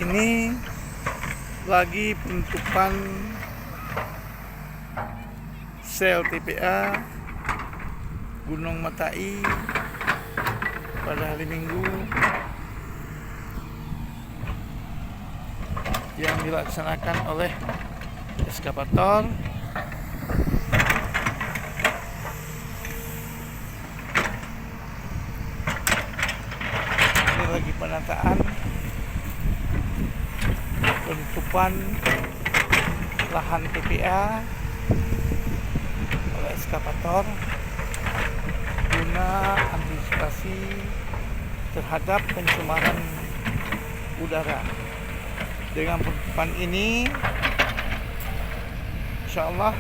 ini lagi penutupan sel TPA Gunung Matai pada hari Minggu yang dilaksanakan oleh eskavator. Ini lagi penataan penutupan lahan TPA oleh eskavator guna antisipasi terhadap pencemaran udara. Dengan penutupan ini, insya Allah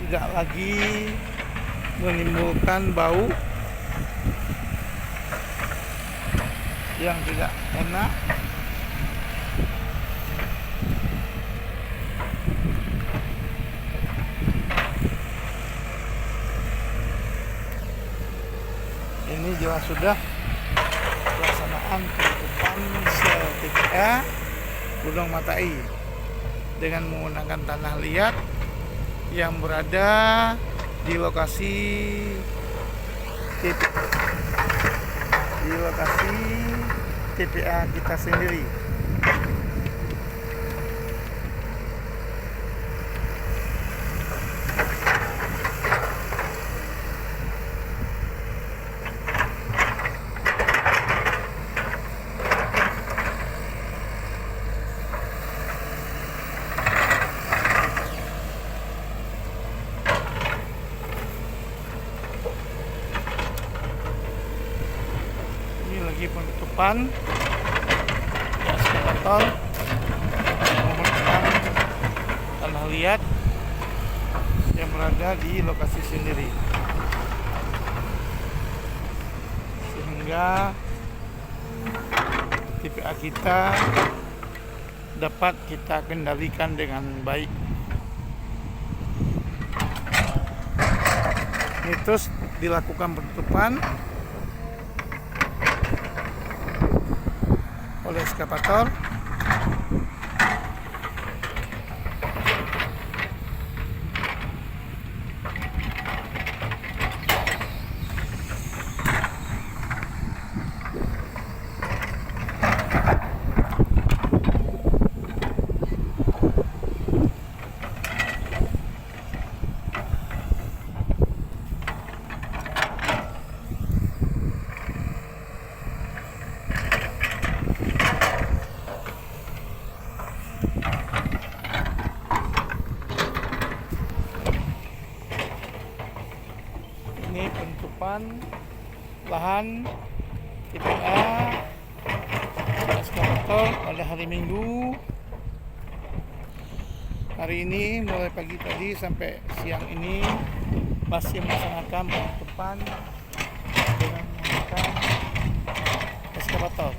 tidak lagi menimbulkan bau yang tidak enak. Ini jelas sudah pelaksanaan penutupan sel TPA Gunung Matai dengan menggunakan tanah liat yang berada di lokasi TPA kita sendiri. Lagi penutupan eskavator menggunakan tanah liat yang berada di lokasi sendiri, sehingga TPA kita dapat kita kendalikan dengan baik. Ini terus dilakukan penutupan oleh eskavator. Ini penutupan lahan TPA eskavator pada hari Minggu. Hari ini mulai pagi tadi sampai siang ini masih melaksanakan penutupan dengan menggunakan eskavator.